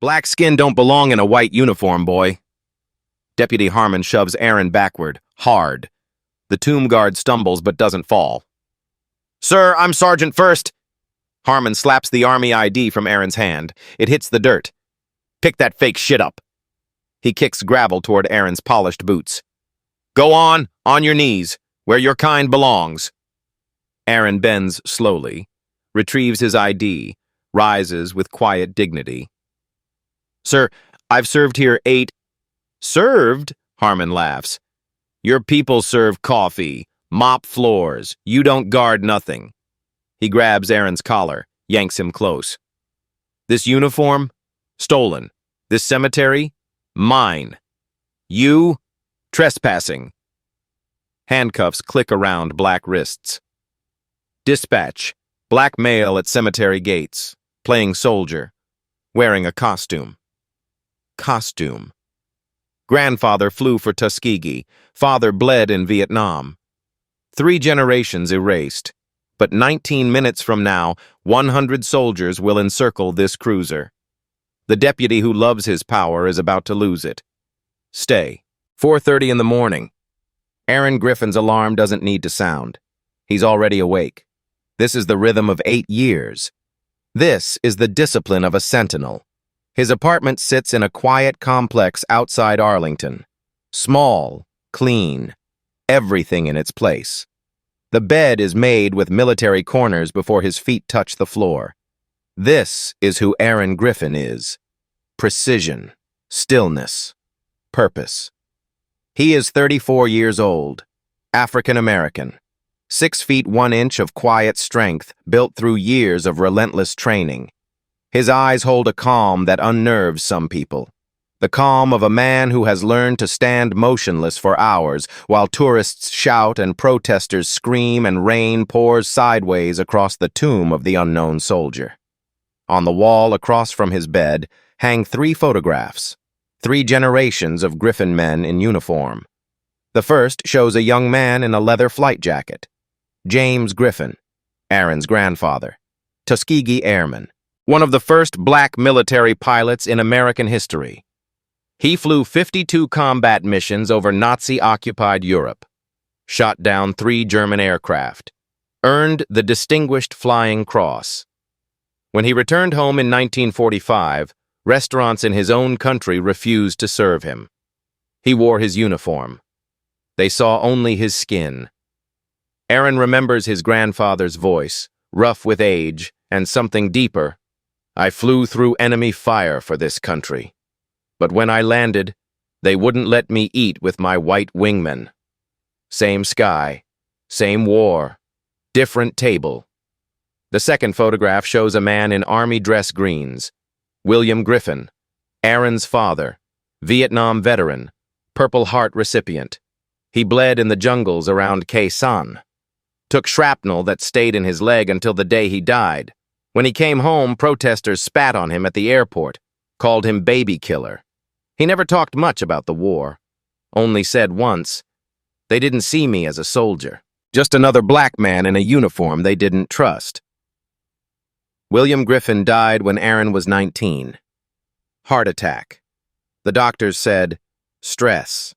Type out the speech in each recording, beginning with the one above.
Black skin don't belong in a white uniform, boy. Deputy Harmon shoves Aaron backward, hard. The tomb guard stumbles but doesn't fall. Sir, I'm Sergeant First. Harmon slaps the Army ID from Aaron's hand. It hits the dirt. Pick that fake shit up. He kicks gravel toward Aaron's polished boots. Go on your knees, where your kind belongs. Aaron bends slowly, retrieves his ID, rises with quiet dignity. Sir, I've served here 8... Served? Harmon laughs. Your people serve coffee, mop floors. You don't guard nothing. He grabs Aaron's collar, yanks him close. This uniform? Stolen. This cemetery? Mine. You? Trespassing. Handcuffs click around black wrists. Dispatch. Black male at cemetery gates. Playing soldier. Wearing a costume. Costume. Grandfather flew for Tuskegee. Father bled in Vietnam. 3 generations erased. But 19 minutes from now, 100 soldiers will encircle this cruiser. The deputy who loves his power is about to lose it. Stay. 4:30 in the morning. Aaron Griffin's alarm doesn't need to sound. He's already awake. This is the rhythm of 8 years. This is the discipline of a sentinel. His apartment sits in a quiet complex outside Arlington. Small, clean, everything in its place. The bed is made with military corners before his feet touch the floor. This is who Aaron Griffin is. Precision, stillness, purpose. He is 34 years old, African-American, 6 feet 1 inch of quiet strength built through years of relentless training. His eyes hold a calm that unnerves some people. The calm of a man who has learned to stand motionless for hours while tourists shout and protesters scream and rain pours sideways across the tomb of the unknown soldier. On the wall across from his bed hang 3 photographs, 3 generations of Griffin men in uniform. The first shows a young man in a leather flight jacket. James Griffin, Aaron's grandfather, Tuskegee Airman, one of the first black military pilots in American history. He flew 52 combat missions over Nazi-occupied Europe, shot down 3 German aircraft, earned the Distinguished Flying Cross. When he returned home in 1945, restaurants in his own country refused to serve him. He wore his uniform. They saw only his skin. Aaron remembers his grandfather's voice, rough with age, and something deeper. I flew through enemy fire for this country. But when I landed, they wouldn't let me eat with my white wingmen. Same sky, same war, different table. The second photograph shows a man in army dress greens. William Griffin, Aaron's father, Vietnam veteran, Purple Heart recipient. He bled in the jungles around Khe Sanh. Took shrapnel that stayed in his leg until the day he died. When he came home, protesters spat on him at the airport, called him baby killer. He never talked much about the war, only said once, "They didn't see me as a soldier, just another black man in a uniform they didn't trust." William Griffin died when Aaron was 19. Heart attack. The doctors said, stress.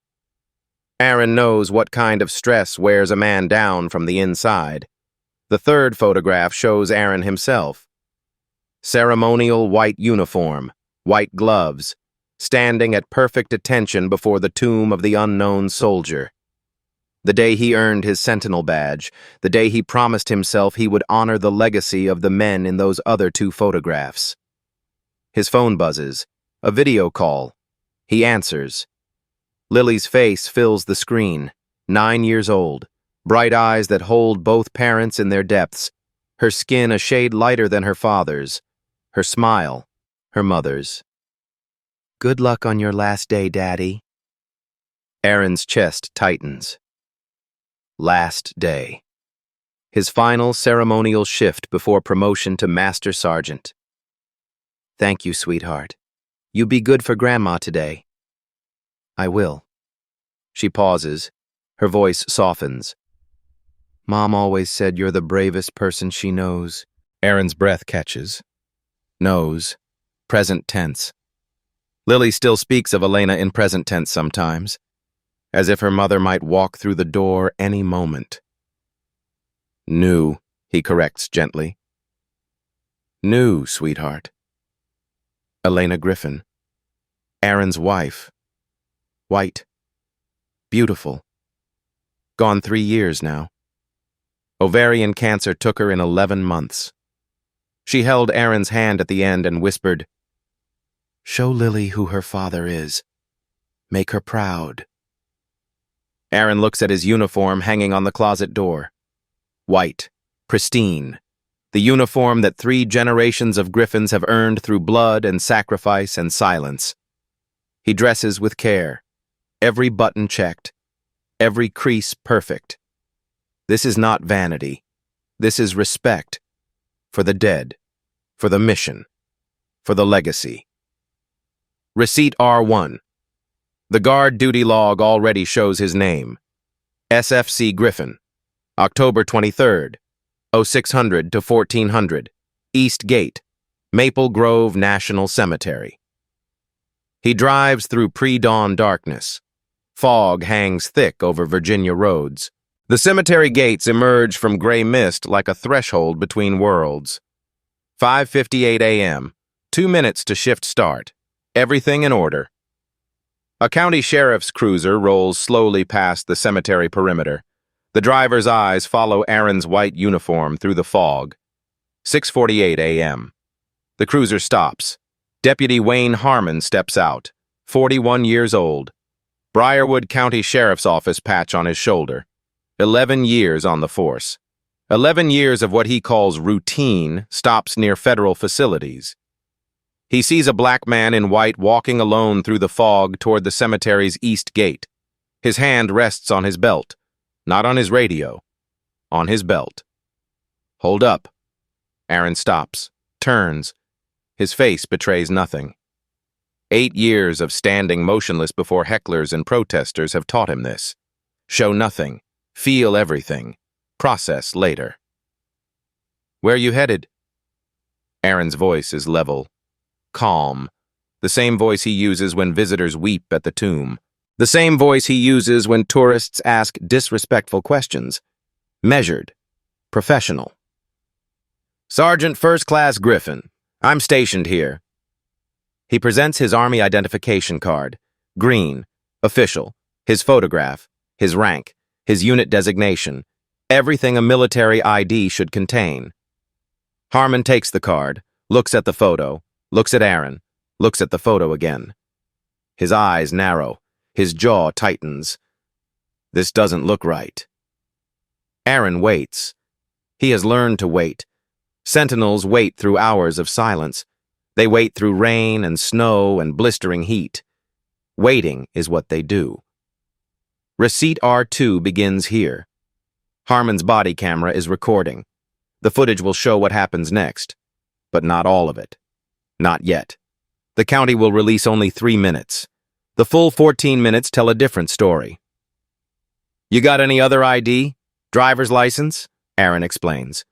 Aaron knows what kind of stress wears a man down from the inside. The third photograph shows Aaron himself. Ceremonial white uniform, white gloves, standing at perfect attention before the tomb of the unknown soldier. The day he earned his sentinel badge, the day he promised himself he would honor the legacy of the men in those other 2 photographs. His phone buzzes, a video call. He answers. Lily's face fills the screen, 9 years old, bright eyes that hold both parents in their depths, her skin a shade lighter than her father's, her smile, her mother's. Good luck on your last day, Daddy. Aaron's chest tightens. Last day. His final ceremonial shift before promotion to Master Sergeant. Thank you, sweetheart. You be good for Grandma today. I will. She pauses. Her voice softens. Mom always said you're the bravest person she knows. Aaron's breath catches. Knows. Present tense. Lily still speaks of Elena in present tense sometimes, as if her mother might walk through the door any moment. New, he corrects gently. New, sweetheart. Elena Griffin. Aaron's wife. White. Beautiful. Gone 3 years now. Ovarian cancer took her in 11 months. She held Aaron's hand at the end and whispered, "Show Lily who her father is. Make her proud." Aaron looks at his uniform hanging on the closet door. White, pristine, the uniform that 3 generations of Griffins have earned through blood and sacrifice and silence. He dresses with care, every button checked, every crease perfect. This is not vanity. This is respect for the dead, for the mission, for the legacy. Receipt R1. The guard duty log already shows his name. SFC Griffin, October 23rd, 0600 to 1400, East Gate, Maple Grove National Cemetery. He drives through pre-dawn darkness. Fog hangs thick over Virginia roads. The cemetery gates emerge from gray mist like a threshold between worlds. 5:58 a.m., 2 minutes to shift start. Everything in order. A county sheriff's cruiser rolls slowly past the cemetery perimeter. The driver's eyes follow Aaron's white uniform through the fog. 6:48 a.m. The cruiser stops. Deputy Wayne Harmon steps out, 41 years old. Briarwood County Sheriff's Office patch on his shoulder. 11 years on the force. 11 years of what he calls routine stops near federal facilities. He sees a black man in white walking alone through the fog toward the cemetery's east gate. His hand rests on his belt, not on his radio, on his belt. Hold up. Aaron stops, turns. His face betrays nothing. 8 years of standing motionless before hecklers and protesters have taught him this. Show nothing. Feel everything. Process later. Where you headed? Aaron's voice is level, calm, the same voice he uses when visitors weep at the tomb, the same voice he uses when tourists ask disrespectful questions. Measured, professional. Sergeant First Class Griffin, I'm stationed here. He presents his Army identification card, green, official, his photograph, his rank, his unit designation, everything a military ID should contain. Harmon takes the card, looks at the photo, looks at Aaron, looks at the photo again. His eyes narrow, his jaw tightens. This doesn't look right. Aaron waits. He has learned to wait. Sentinels wait through hours of silence. They wait through rain and snow and blistering heat. Waiting is what they do. Receipt R2 begins here. Harmon's body camera is recording. The footage will show what happens next, but not all of it. Not yet. The county will release only 3 minutes. The full 14 minutes tell a different story. You got any other ID? Driver's license? Aaron explains.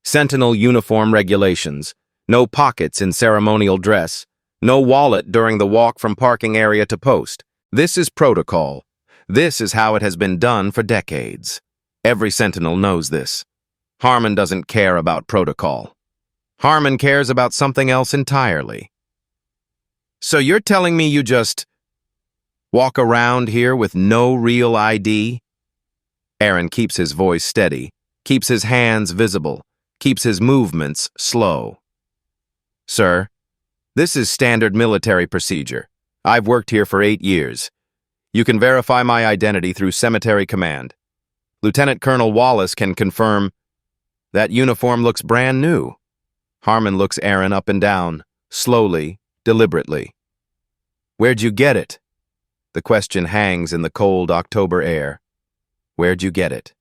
Sentinel uniform regulations. No pockets in ceremonial dress. No wallet during the walk from parking area to post. This is protocol. This is how it has been done for decades. Every Sentinel knows this. Harmon doesn't care about protocol. Harmon cares about something else entirely. So you're telling me you just walk around here with no real ID? Aaron keeps his voice steady, keeps his hands visible, keeps his movements slow. Sir, this is standard military procedure. I've worked here for 8 years. You can verify my identity through Cemetery Command. Lieutenant Colonel Wallace can confirm that uniform looks brand new. Harmon looks Aaron up and down, slowly, deliberately. Where'd you get it? The question hangs in the cold October air. Where'd you get it?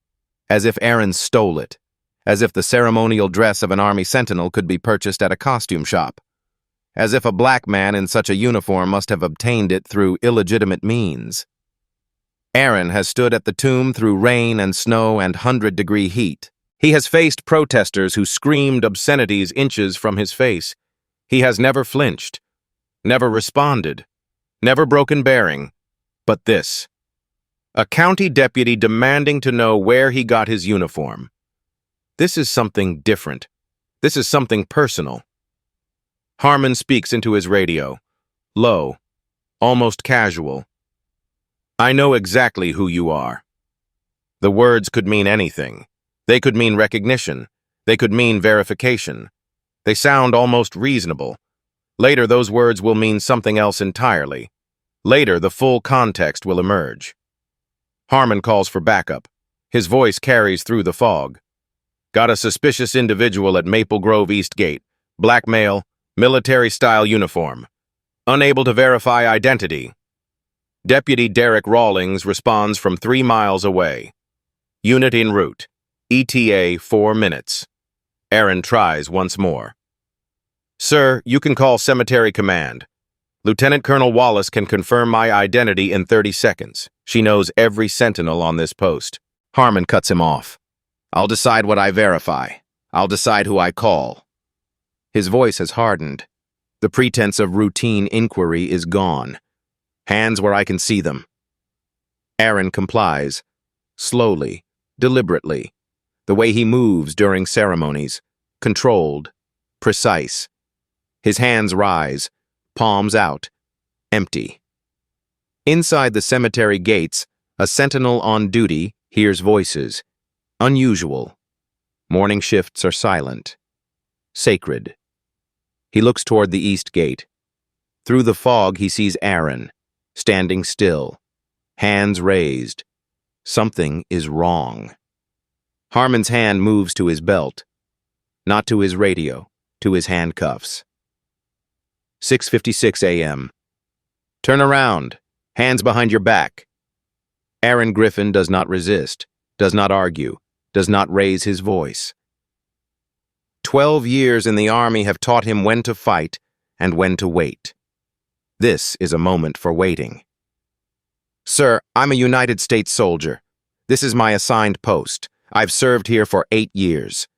As if Aaron stole it. As if the ceremonial dress of an Army Sentinel could be purchased at a costume shop. As if a black man in such a uniform must have obtained it through illegitimate means. Aaron has stood at the tomb through rain and snow and 100-degree heat. He has faced protesters who screamed obscenities inches from his face. He has never flinched, never responded, never broken bearing, but this. A county deputy demanding to know where he got his uniform. This is something different. This is something personal. Harmon speaks into his radio, low, almost casual. I know exactly who you are. The words could mean anything. They could mean recognition. They could mean verification. They sound almost reasonable. Later, those words will mean something else entirely. Later, the full context will emerge. Harmon calls for backup. His voice carries through the fog. Got a suspicious individual at Maple Grove East Gate. Black male, military-style uniform. Unable to verify identity. Deputy Derek Rawlings responds from 3 miles away. Unit en route. ETA 4 minutes. Aaron tries once more. Sir, you can call Cemetery Command. Lieutenant Colonel Wallace can confirm my identity in 30 seconds. She knows every sentinel on this post. Harmon cuts him off. I'll decide what I verify. I'll decide who I call. His voice has hardened. The pretense of routine inquiry is gone. Hands where I can see them. Aaron complies. Slowly, deliberately. The way he moves during ceremonies. Controlled. Precise. His hands rise. Palms out. Empty. Inside the cemetery gates, a sentinel on duty hears voices. Unusual. Morning shifts are silent. Sacred. He looks toward the east gate. Through the fog, he sees Aaron, standing still, hands raised. Something is wrong. Harmon's hand moves to his belt, not to his radio, to his handcuffs. 6:56 a.m. Turn around, hands behind your back. Aaron Griffin does not resist, does not argue, does not raise his voice. 12 years in the Army have taught him when to fight and when to wait. This is a moment for waiting. Sir, I'm a United States soldier. This is my assigned post. I've served here for 8 years.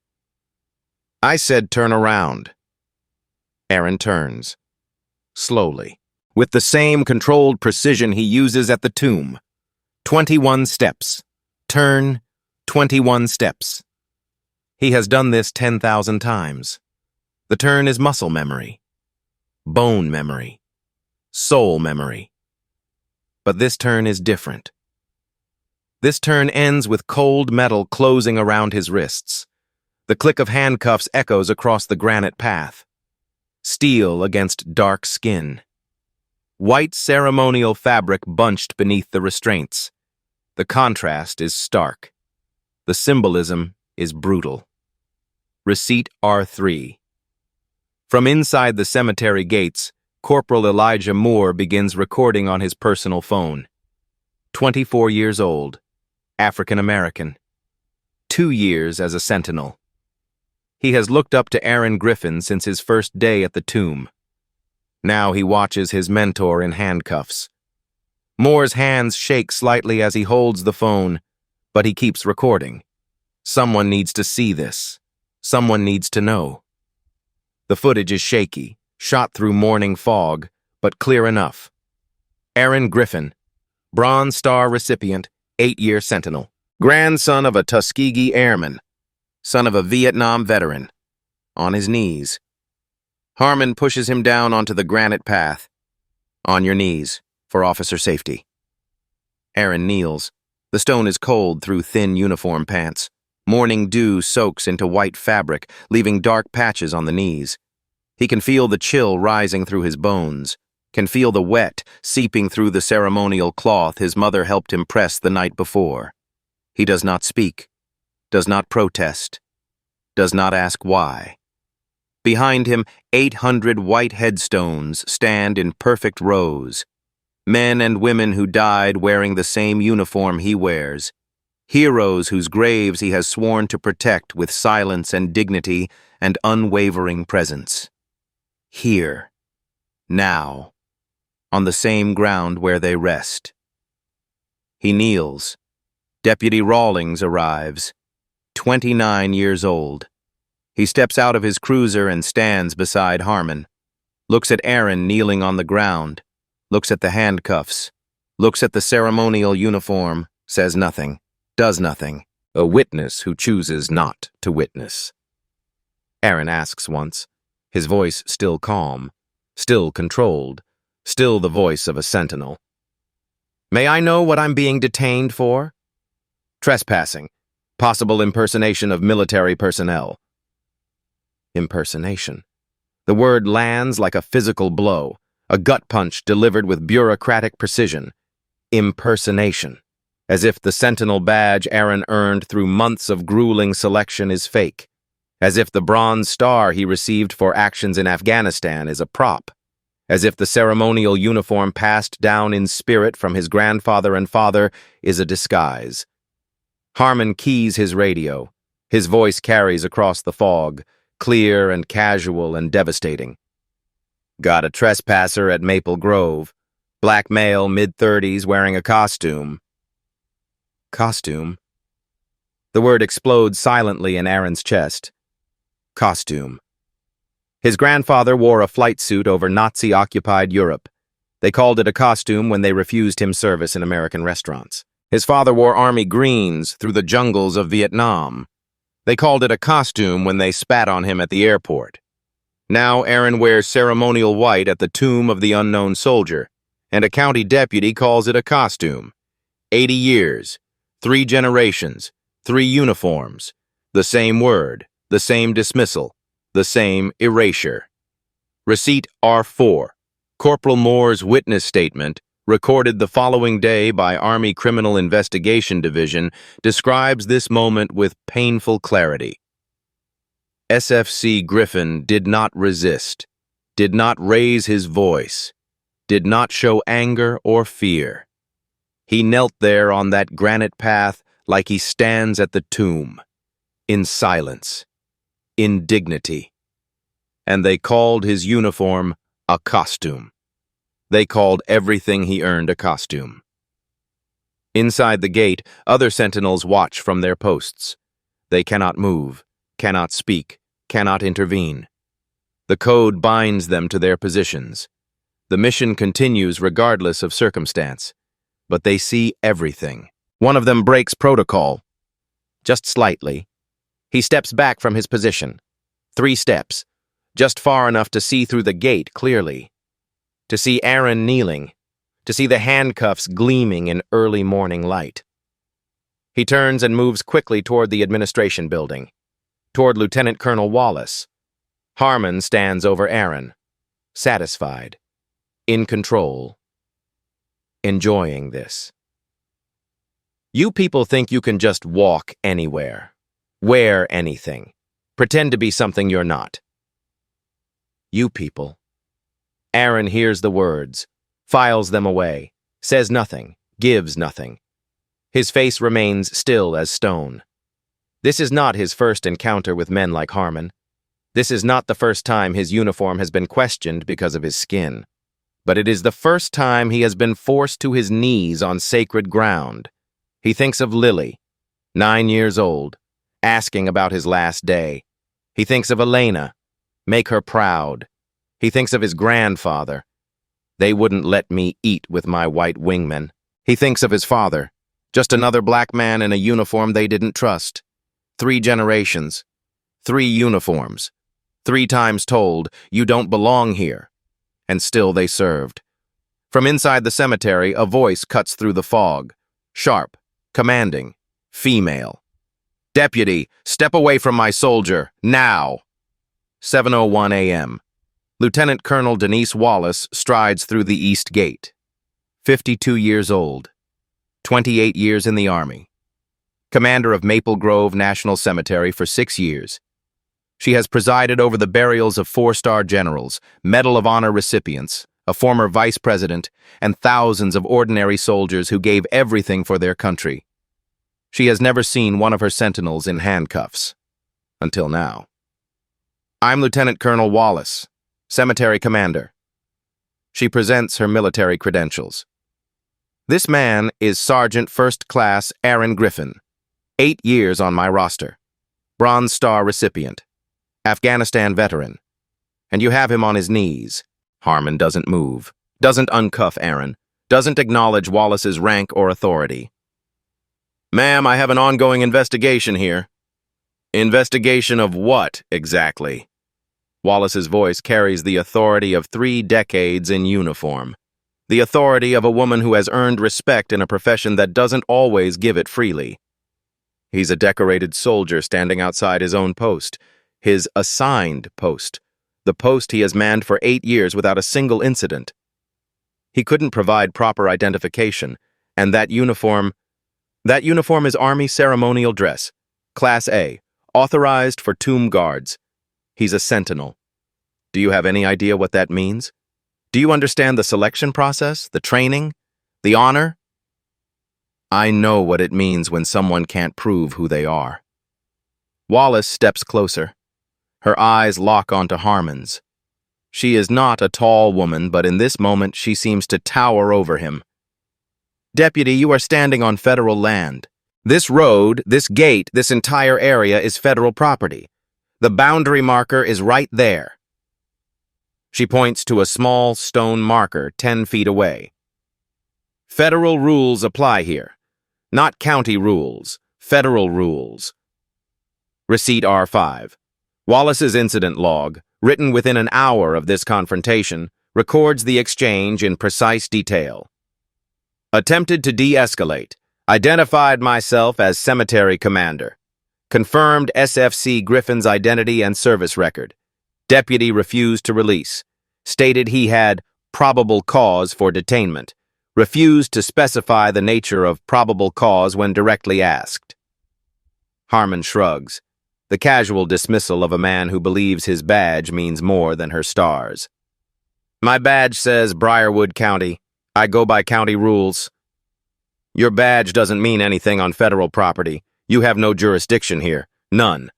I said turn around. Aaron turns. Slowly, with the same controlled precision he uses at the tomb. 21 steps. Turn, 21 steps. He has done this 10,000 times. The turn is muscle memory, bone memory, soul memory. But this turn is different. This turn ends with cold metal closing around his wrists. The click of handcuffs echoes across the granite path. Steel against dark skin. White ceremonial fabric bunched beneath the restraints. The contrast is stark. The symbolism is brutal. Receipt R3. From inside the cemetery gates, Corporal Elijah Moore begins recording on his personal phone. 24 years old, African American. 2 years as a sentinel. He has looked up to Aaron Griffin since his first day at the tomb. Now he watches his mentor in handcuffs. Moore's hands shake slightly as he holds the phone, but he keeps recording. Someone needs to see this. Someone needs to know. The footage is shaky, shot through morning fog, but clear enough. Aaron Griffin, Bronze Star recipient, 8-year sentinel. Grandson of a Tuskegee airman. Son of a Vietnam veteran. On his knees. Harmon pushes him down onto the granite path. On your knees, for officer safety. Aaron kneels. The stone is cold through thin uniform pants. Morning dew soaks into white fabric, leaving dark patches on the knees. He can feel the chill rising through his bones, can feel the wet seeping through the ceremonial cloth his mother helped him press the night before. He does not speak, does not protest, does not ask why. Behind him, 800 white headstones stand in perfect rows. Men and women who died wearing the same uniform he wears. Heroes whose graves he has sworn to protect with silence and dignity and unwavering presence. Here, now, on the same ground where they rest. He kneels. Deputy Rawlings arrives, 29 years old. He steps out of his cruiser and stands beside Harmon. looks at Aaron kneeling on the ground, looks at the handcuffs, looks at the ceremonial uniform, says nothing, does nothing. A witness who chooses not to witness. Aaron asks once, his voice still calm, still controlled, still the voice of a sentinel. May I know what I'm being detained for? Trespassing. Possible impersonation of military personnel. Impersonation. The word lands like a physical blow, a gut punch delivered with bureaucratic precision. Impersonation. As if the sentinel badge Aaron earned through months of grueling selection is fake. As if the Bronze Star he received for actions in Afghanistan is a prop. As if the ceremonial uniform passed down in spirit from his grandfather and father is a disguise. Harmon keys his radio. His voice carries across the fog, clear and casual and devastating. Got a trespasser at Maple Grove. Black male, mid-30s, wearing a costume. Costume? The word explodes silently in Aaron's chest. Costume. His grandfather wore a flight suit over Nazi-occupied Europe. They called it a costume when they refused him service in American restaurants. His father wore army greens through the jungles of Vietnam. They called it a costume when they spat on him at the airport. Now Aaron wears ceremonial white at the tomb of the unknown soldier, and a county deputy calls it a costume. 80 years, 3 generations, 3 uniforms, the same word, the same dismissal, the same erasure. Receipt R4. Corporal Moore's witness statement, recorded the following day by Army Criminal Investigation Division, describes this moment with painful clarity. SFC Griffin did not resist, did not raise his voice, did not show anger or fear. He knelt there on that granite path like he stands at the tomb, in silence, in dignity. And they called his uniform a costume. They called everything he earned a costume. Inside the gate, other sentinels watch from their posts. They cannot move, cannot speak, cannot intervene. The code binds them to their positions. The mission continues regardless of circumstance. But they see everything. One of them breaks protocol. Just slightly. He steps back from his position. 3 steps. Just far enough to see through the gate clearly. To see Aaron kneeling. To see the handcuffs gleaming in early morning light. He turns and moves quickly toward the administration building. Toward Lieutenant Colonel Wallace. Harmon stands over Aaron. Satisfied. In control. Enjoying this. You people think you can just walk anywhere, wear anything, pretend to be something you're not. You people. Aaron hears the words, files them away, says nothing, gives nothing. His face remains still as stone. This is not his first encounter with men like Harmon. This is not the first time his uniform has been questioned because of his skin. But it is the first time he has been forced to his knees on sacred ground. He thinks of Lily, 9 years old, asking about his last day. He thinks of Elena, make her proud. He thinks of his grandfather. They wouldn't let me eat with my white wingmen. He thinks of his father, just another black man in a uniform they didn't trust. 3 generations, 3 uniforms, 3 times told, you don't belong here. And still they served. From inside the cemetery, a voice cuts through the fog. Sharp, commanding, female. Deputy, step away from my soldier, now! 7:01 a.m. Lieutenant Colonel Denise Wallace strides through the East Gate. 52 years old. 28 years in the Army. Commander of Maple Grove National Cemetery for 6 years. She has presided over the burials of 4-star generals, Medal of Honor recipients, a former vice president, and thousands of ordinary soldiers who gave everything for their country. She has never seen one of her sentinels in handcuffs. Until now. I'm Lieutenant Colonel Wallace, cemetery commander. She presents her military credentials. This man is Sergeant First Class Aaron Griffin, 8 years on my roster, Bronze Star recipient. Afghanistan veteran, and you have him on his knees, Harmon doesn't move, doesn't uncuff Aaron, doesn't acknowledge Wallace's rank or authority. "Ma'am, I have an ongoing investigation here." "Investigation of what, exactly?" Wallace's voice carries the authority of 3 decades in uniform. The authority of a woman who has earned respect in a profession that doesn't always give it freely. He's a decorated soldier standing outside his own post, his assigned post, the post he has manned for 8 years without a single incident. He couldn't provide proper identification, and that uniform is Army ceremonial dress, Class A, authorized for tomb guards. He's a sentinel. Do you have any idea what that means? Do you understand the selection process, the training, the honor? I know what it means when someone can't prove who they are. Wallace steps closer. Her eyes lock onto Harmon's. She is not a tall woman, but in this moment she seems to tower over him. "Deputy, you are standing on federal land. This road, this gate, this entire area is federal property. The boundary marker is right there." She points to a small stone marker 10 feet away. "Federal rules apply here. Not county rules, federal rules." Receipt R5. Wallace's incident log, written within an hour of this confrontation, records the exchange in precise detail. "Attempted to de-escalate. Identified myself as cemetery commander. Confirmed SFC Griffin's identity and service record. Deputy refused to release. Stated he had probable cause for detainment. Refused to specify the nature of probable cause when directly asked." Harmon shrugs, the casual dismissal of a man who believes his badge means more than her stars. "My badge says Briarwood County. I go by county rules." "Your badge doesn't mean anything on federal property. You have no jurisdiction here. None.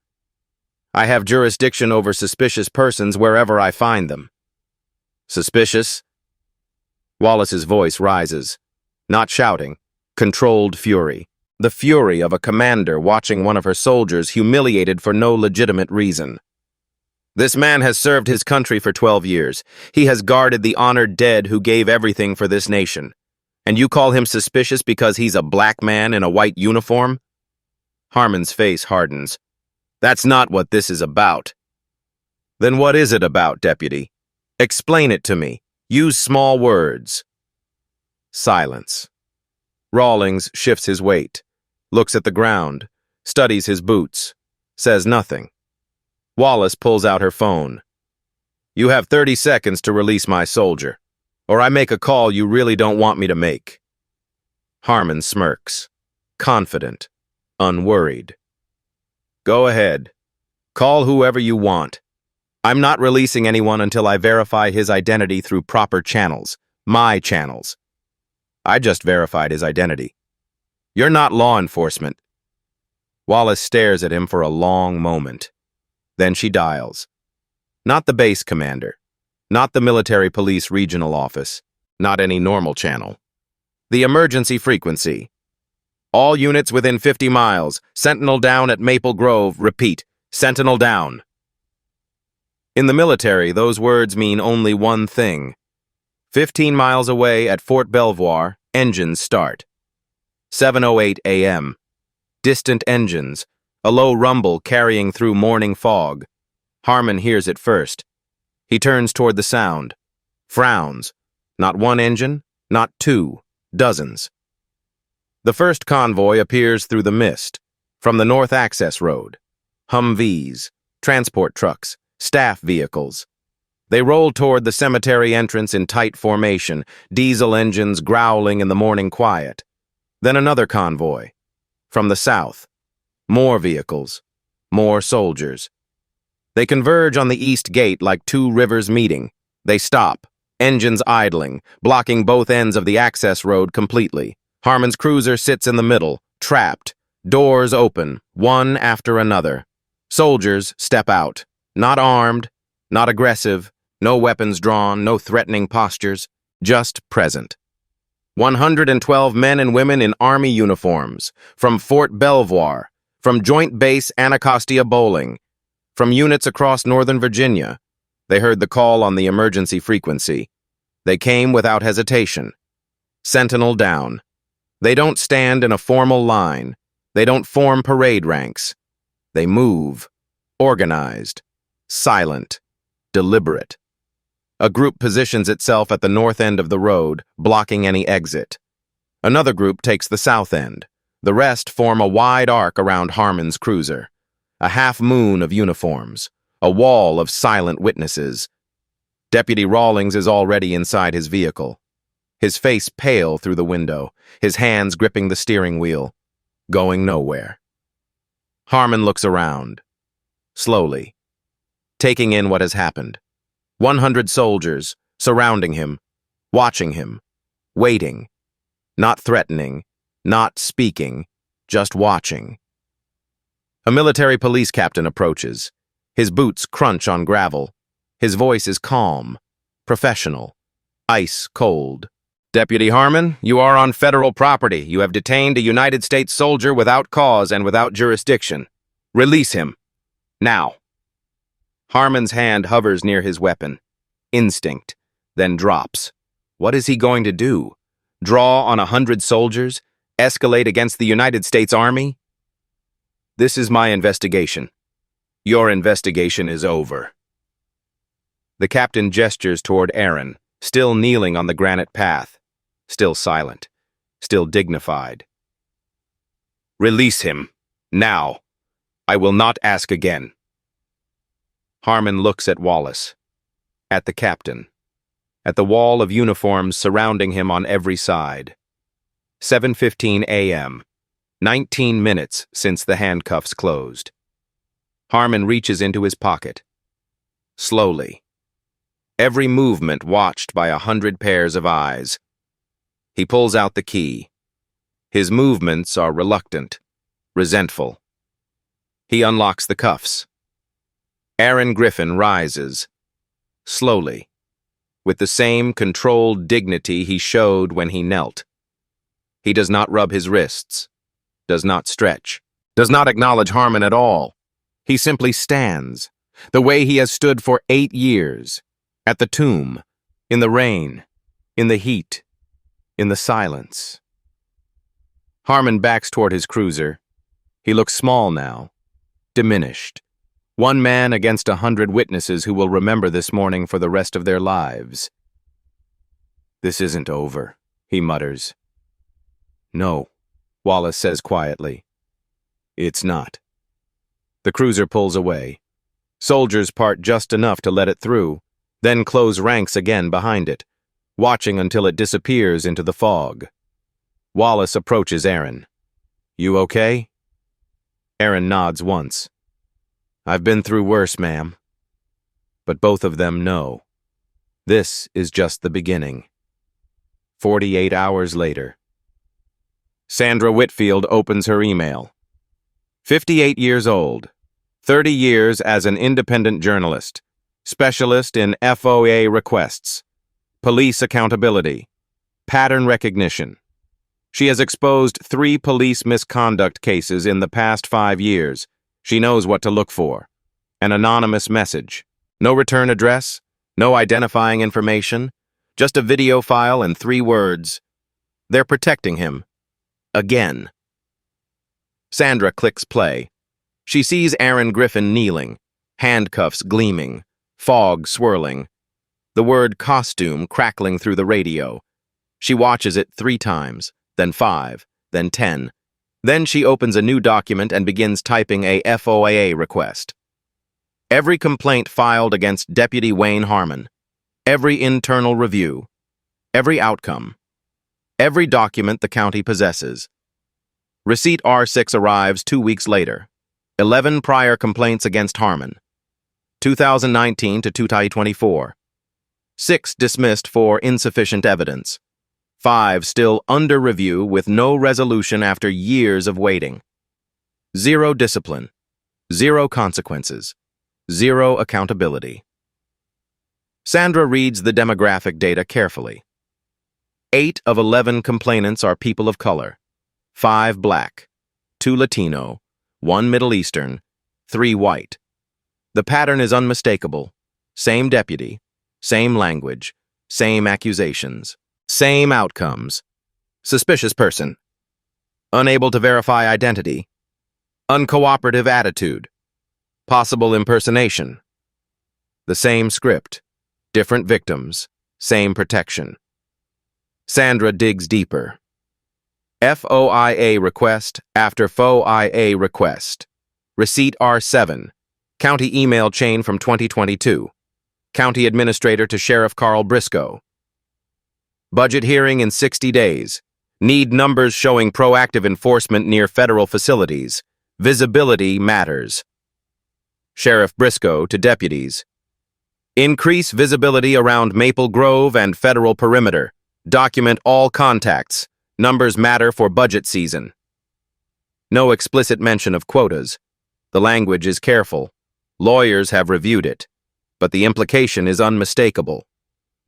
I have jurisdiction over suspicious persons wherever I find them." "Suspicious?" Wallace's voice rises. Not shouting, controlled fury. The fury of a commander watching one of her soldiers humiliated for no legitimate reason. "This man has served his country for 12 years. He has guarded the honored dead who gave everything for this nation. And you call him suspicious because he's a black man in a white uniform?" Harmon's face hardens. "That's not what this is about." "Then what is it about, Deputy? Explain it to me. Use small words." Silence. Rawlings shifts his weight, looks at the ground, studies his boots, says nothing. Wallace pulls out her phone. "You have 30 seconds to release my soldier, or I make a call you really don't want me to make." Harmon smirks, confident, unworried. "Go ahead. Call whoever you want. I'm not releasing anyone until I verify his identity through proper channels, my channels." "I just verified his identity." "You're not law enforcement." Wallace stares at him for a long moment. Then she dials. Not the base commander, not the military police regional office, not any normal channel. The emergency frequency. "All units within 50 miles, sentinel down at Maple Grove, repeat, sentinel down." In the military, those words mean only one thing. 15 miles away at Fort Belvoir, engines start. 7:08 a.m. Distant engines, a low rumble carrying through morning fog. Harmon hears it first. He turns toward the sound. Frowns. Not one engine, not two, dozens. The first convoy appears through the mist, from the North Access Road. Humvees, transport trucks, staff vehicles. They roll toward the cemetery entrance in tight formation, diesel engines growling in the morning quiet. Then another convoy. From the south. More vehicles. More soldiers. They converge on the east gate like two rivers meeting. They stop, engines idling, blocking both ends of the access road completely. Harmon's cruiser sits in the middle, trapped. Doors open, one after another. Soldiers step out. Not armed, not aggressive, no weapons drawn, no threatening postures, just present. 112 men and women in Army uniforms, from Fort Belvoir, from Joint Base Anacostia Bowling, from units across Northern Virginia. They heard the call on the emergency frequency. They came without hesitation. Sentinel down. They don't stand in a formal line. They don't form parade ranks. They move, organized, silent, deliberate. A group positions itself at the north end of the road, blocking any exit. Another group takes the south end. The rest form a wide arc around Harmon's cruiser. A half-moon of uniforms. A wall of silent witnesses. Deputy Rawlings is already inside his vehicle. His face pale through the window, his hands gripping the steering wheel. Going nowhere. Harmon looks around. Slowly. Taking in what has happened. 100 soldiers, surrounding him, watching him, waiting. Not threatening, not speaking, just watching. A military police captain approaches. His boots crunch on gravel. His voice is calm, professional, ice cold. Deputy Harmon, you are on federal property. You have detained a United States soldier without cause and without jurisdiction. Release him. Now. Harmon's hand hovers near his weapon. Instinct, then drops. What is he going to do? Draw on 100 soldiers? Escalate against the United States Army? This is my investigation. Your investigation is over. The captain gestures toward Aaron, still kneeling on the granite path, still silent, still dignified. Release him. Now. I will not ask again. Harmon looks at Wallace, at the captain, at the wall of uniforms surrounding him on every side. 7:15 a.m., 19 minutes since the handcuffs closed. Harmon reaches into his pocket. Slowly. Every movement watched by 100 pairs of eyes. He pulls out the key. His movements are reluctant, resentful. He unlocks the cuffs. Aaron Griffin rises. Slowly. With the same controlled dignity he showed when he knelt. He does not rub his wrists, does not stretch, does not acknowledge Harmon at all. He simply stands, the way he has stood for 8 years, at the tomb, in the rain, in the heat, in the silence. Harmon backs toward his cruiser. He looks small now, diminished. One man against 100 witnesses who will remember this morning for the rest of their lives. This isn't over, he mutters. No, Wallace says quietly. It's not. The cruiser pulls away. Soldiers part just enough to let it through, then close ranks again behind it, watching until it disappears into the fog. Wallace approaches Aaron. You okay? Aaron nods once. I've been through worse, ma'am. But both of them know. This is just the beginning. 48 hours later. Sandra Whitfield opens her email. 58 years old, 30 years as an independent journalist, specialist in FOA requests, police accountability, pattern recognition. She has exposed 3 police misconduct cases in the past 5 years. She knows what to look for. An anonymous message. No return address, no identifying information, just a video file and 3 words. They're protecting him. Again. Sandra clicks play. She sees Aaron Griffin kneeling, handcuffs gleaming, fog swirling, the word costume crackling through the radio. She watches it 3 times, then 5, then 10. Then she opens a new document and begins typing a FOIA request. Every complaint filed against Deputy Wayne Harmon, every internal review, every outcome, every document the county possesses. Receipt R6 arrives 2 weeks later. 11 prior complaints against Harmon. 2019 to 2024. 6 dismissed for insufficient evidence. 5 still under review with no resolution after years of waiting. 0 discipline. 0 consequences. 0 accountability. Sandra reads the demographic data carefully. 8 of 11 complainants are people of color. 5 black, 2 Latino, 1 Middle Eastern, 3 white. The pattern is unmistakable. Same deputy, same language, same accusations, same outcomes. Suspicious person. Unable to verify identity. Uncooperative attitude. Possible impersonation. The same script. Different victims. Same protection. Sandra digs deeper. FOIA request after FOIA request. Receipt R7. County email chain from 2022. County Administrator to Sheriff Carl Briscoe. Budget hearing in 60 days. Need numbers showing proactive enforcement near federal facilities. Visibility matters. Sheriff Briscoe to deputies. Increase visibility around Maple Grove and federal perimeter. Document all contacts. Numbers matter for budget season. No explicit mention of quotas. The language is careful. Lawyers have reviewed it. But the implication is unmistakable.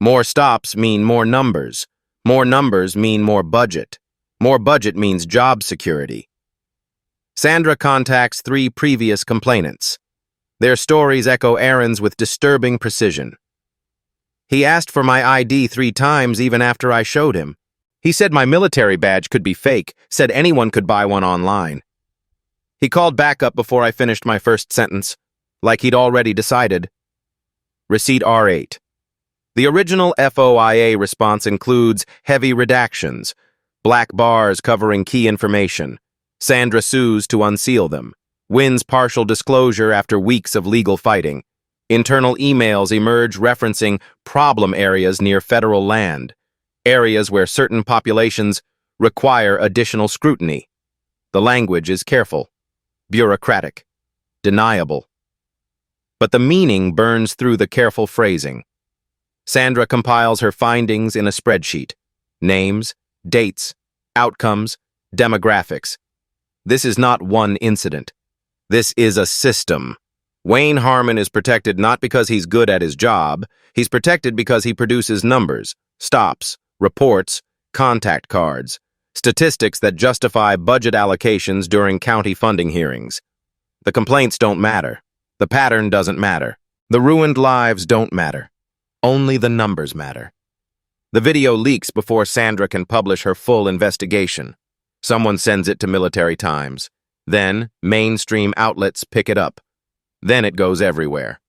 More stops mean more numbers. More numbers mean more budget. More budget means job security. Sandra contacts 3 previous complainants. Their stories echo Aaron's with disturbing precision. He asked for my ID 3 times even after I showed him. He said my military badge could be fake, said anyone could buy one online. He called back up before I finished my first sentence, like he'd already decided. Receipt R8. The original FOIA response includes heavy redactions, black bars covering key information. Sandra sues to unseal them. Wins partial disclosure after weeks of legal fighting. Internal emails emerge referencing problem areas near federal land, areas where certain populations require additional scrutiny. The language is careful, bureaucratic, deniable. But the meaning burns through the careful phrasing. Sandra compiles her findings in a spreadsheet. Names, dates, outcomes, demographics. This is not one incident. This is a system. Wayne Harmon is protected not because he's good at his job. He's protected because he produces numbers, stops, reports, contact cards, statistics that justify budget allocations during county funding hearings. The complaints don't matter. The pattern doesn't matter. The ruined lives don't matter. Only the numbers matter. The video leaks before Sandra can publish her full investigation. Someone sends it to Military Times. Then, mainstream outlets pick it up. Then it goes everywhere.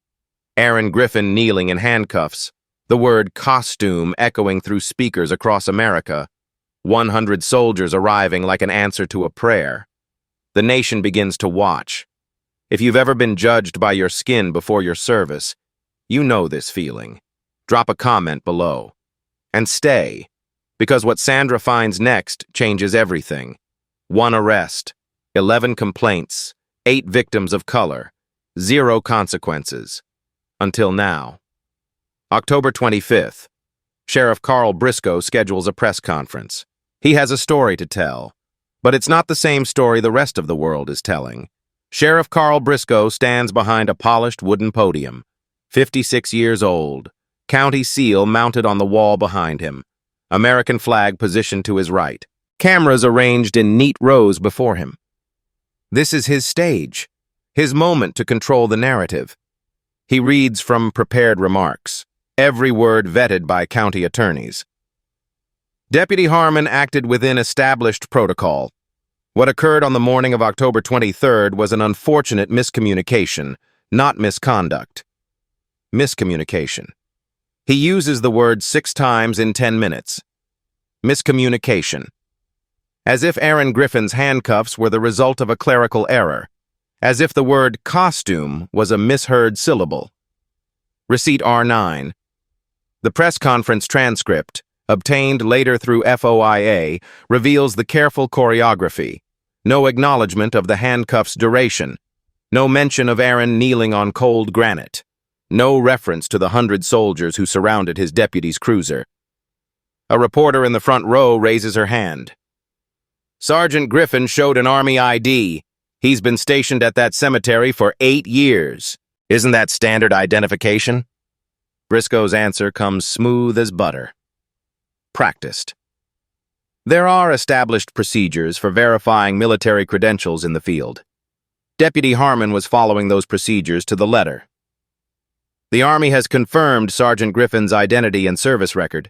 Aaron Griffin kneeling in handcuffs. The word costume echoing through speakers across America. 100 soldiers arriving like an answer to a prayer. The nation begins to watch. If you've ever been judged by your skin before your service, you know this feeling. Drop a comment below. And stay, because what Sandra finds next changes everything. 1 arrest, 11 complaints, 8 victims of color, 0 consequences. Until now. October 25th. Sheriff Carl Briscoe schedules a press conference. He has a story to tell, but it's not the same story the rest of the world is telling. Sheriff Carl Briscoe stands behind a polished wooden podium, 56 years old, county seal mounted on the wall behind him, American flag positioned to his right, cameras arranged in neat rows before him. This is his stage, his moment to control the narrative. He reads from prepared remarks, every word vetted by county attorneys. Deputy Harmon acted within established protocol. What occurred on the morning of October 23rd was an unfortunate miscommunication, not misconduct. Miscommunication. He uses the word 6 times in 10 minutes. Miscommunication. As if Aaron Griffin's handcuffs were the result of a clerical error. As if the word costume was a misheard syllable. Receipt R9. The press conference transcript, obtained later through FOIA, reveals the careful choreography. No acknowledgement of the handcuffs' duration. No mention of Aaron kneeling on cold granite. No reference to the 100 soldiers who surrounded his deputy's cruiser. A reporter in the front row raises her hand. Sergeant Griffin showed an Army ID. He's been stationed at that cemetery for 8 years. Isn't that standard identification? Briscoe's answer comes smooth as butter. Practiced. There are established procedures for verifying military credentials in the field. Deputy Harmon was following those procedures to the letter. The Army has confirmed Sergeant Griffin's identity and service record.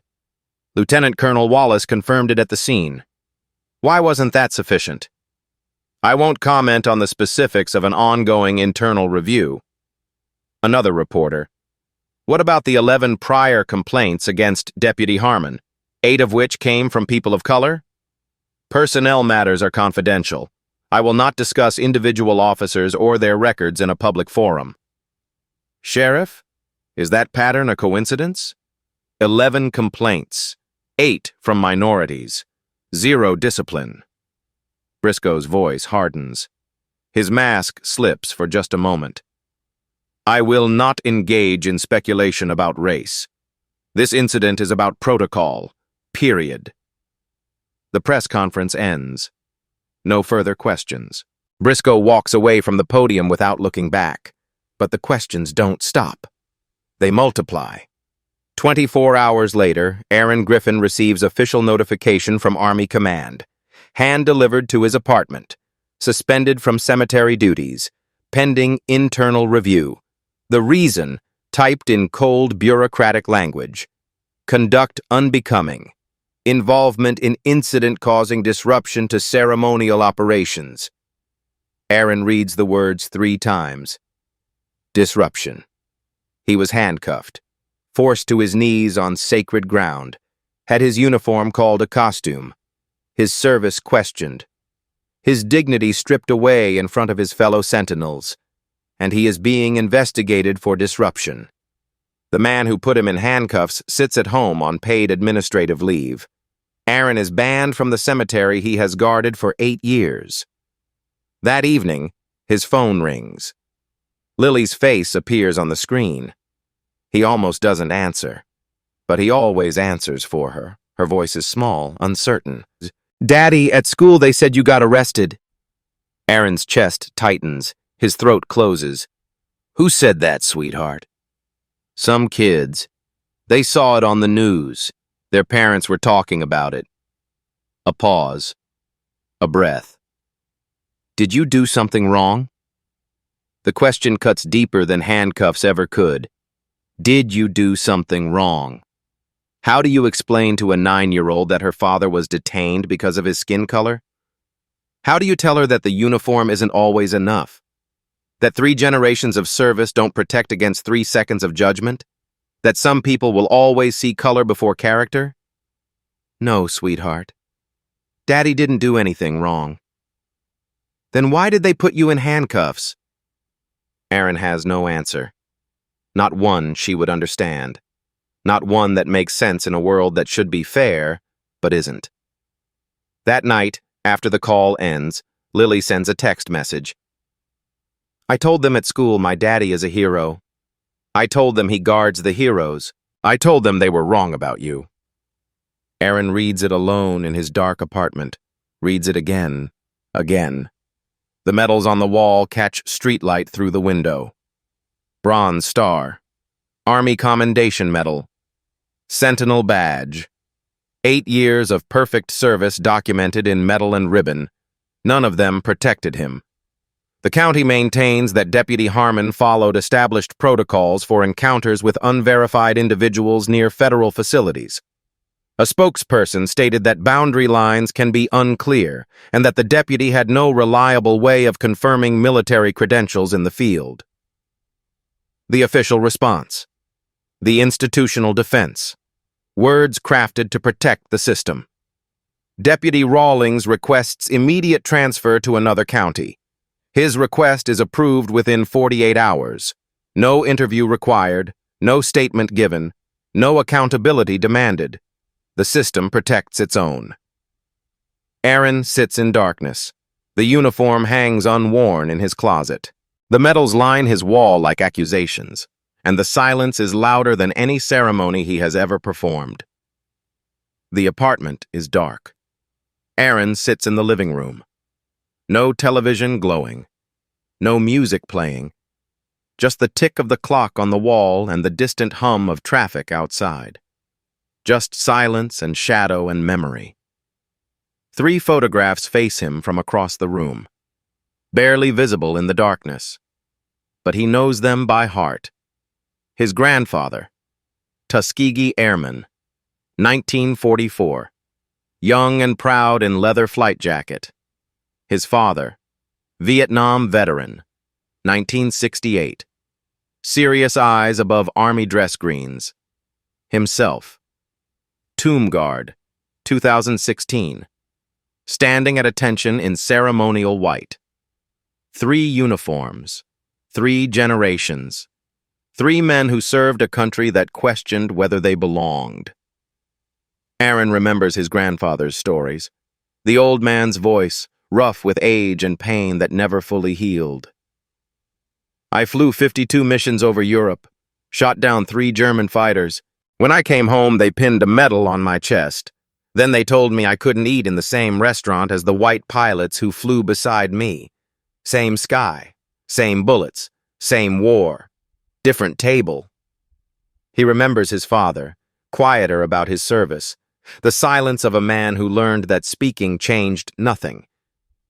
Lieutenant Colonel Wallace confirmed it at the scene. Why wasn't that sufficient? I won't comment on the specifics of an ongoing internal review. Another reporter. What about the 11 prior complaints against Deputy Harmon, 8 of which came from people of color? Personnel matters are confidential. I will not discuss individual officers or their records in a public forum. Sheriff, is that pattern a coincidence? 11 complaints, 8 from minorities, 0 discipline. Briscoe's voice hardens. His mask slips for just a moment. I will not engage in speculation about race. This incident is about protocol, period. The press conference ends. No further questions. Briscoe walks away from the podium without looking back. But the questions don't stop. They multiply. 24 hours later, Aaron Griffin receives official notification from Army Command, hand-delivered to his apartment, suspended from cemetery duties, pending internal review. The reason, typed in cold bureaucratic language: conduct unbecoming, involvement in incident causing disruption to ceremonial operations. Aaron reads the words 3 times. Disruption. He was handcuffed, forced to his knees on sacred ground, had his uniform called a costume, his service questioned, his dignity stripped away in front of his fellow sentinels, and he is being investigated for disruption. The man who put him in handcuffs sits at home on paid administrative leave. Aaron is banned from the cemetery he has guarded for 8 years. That evening, his phone rings. Lily's face appears on the screen. He almost doesn't answer, but he always answers for her. Her voice is small, uncertain. Daddy, at school they said you got arrested. Aaron's chest tightens. His throat closes. Who said that, sweetheart? Some kids. They saw it on the news. Their parents were talking about it. A pause. A breath. Did you do something wrong? The question cuts deeper than handcuffs ever could. Did you do something wrong? How do you explain to a 9-year-old that her father was detained because of his skin color? How do you tell her that the uniform isn't always enough? That 3 generations of service don't protect against 3 seconds of judgment? That some people will always see color before character? No, sweetheart. Daddy didn't do anything wrong. Then why did they put you in handcuffs? Aaron has no answer. Not one she would understand. Not one that makes sense in a world that should be fair, but isn't. That night, after the call ends, Lily sends a text message. I told them at school my daddy is a hero. I told them he guards the heroes. I told them they were wrong about you. Aaron reads it alone in his dark apartment, reads it again. The medals on the wall catch streetlight through the window. Bronze Star, Army Commendation Medal, Sentinel Badge, 8 years of perfect service documented in medal and ribbon. None of them protected him. The county maintains that Deputy Harmon followed established protocols for encounters with unverified individuals near federal facilities. A spokesperson stated that boundary lines can be unclear and that the deputy had no reliable way of confirming military credentials in the field. The official response. The institutional defense. Words crafted to protect the system. Deputy Rawlings requests immediate transfer to another county. His request is approved within 48 hours. No interview required, no statement given, no accountability demanded. The system protects its own. Aaron sits in darkness. The uniform hangs unworn in his closet. The medals line his wall like accusations, and the silence is louder than any ceremony he has ever performed. The apartment is dark. Aaron sits in the living room. No television glowing. No music playing. Just the tick of the clock on the wall and the distant hum of traffic outside. Just silence and shadow and memory. 3 photographs face him from across the room, barely visible in the darkness. But he knows them by heart. His grandfather, Tuskegee Airman, 1944, young and proud in leather flight jacket. His father, Vietnam veteran, 1968, serious eyes above army dress greens. Himself, tomb guard, 2016, standing at attention in ceremonial white. 3 uniforms, 3 generations, 3 men who served a country that questioned whether they belonged. Aaron remembers his grandfather's stories, the old man's voice, rough with age and pain that never fully healed. I flew 52 missions over Europe, shot down 3 German fighters. When I came home, they pinned a medal on my chest. Then they told me I couldn't eat in the same restaurant as the white pilots who flew beside me. Same sky, same bullets, same war, different table. He remembers his father, quieter about his service, the silence of a man who learned that speaking changed nothing.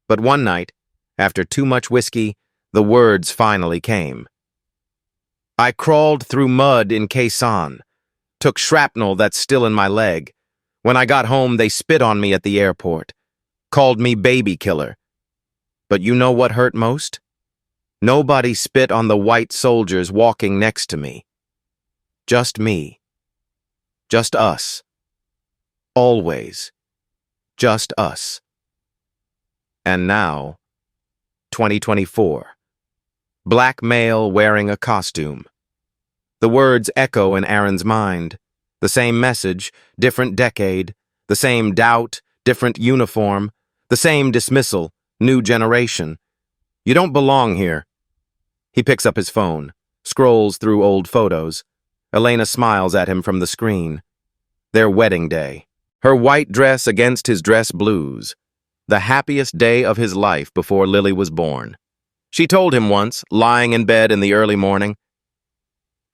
But one night, after too much whiskey, the words finally came. I crawled through mud in Khe Sanh, took shrapnel that's still in my leg. When I got home, they spit on me at the airport, called me baby killer. But you know what hurt most? Nobody spit on the white soldiers walking next to me. Just me. Just us. Always. Just us. And now, 2024. Black male wearing a costume. The words echo in Aaron's mind. The same message, different decade. The same doubt, different uniform. The same dismissal, new generation. You don't belong here. He picks up his phone, scrolls through old photos. Elena smiles at him from the screen. Their wedding day. Her white dress against his dress blues. The happiest day of his life before Lily was born. She told him once, lying in bed in the early morning,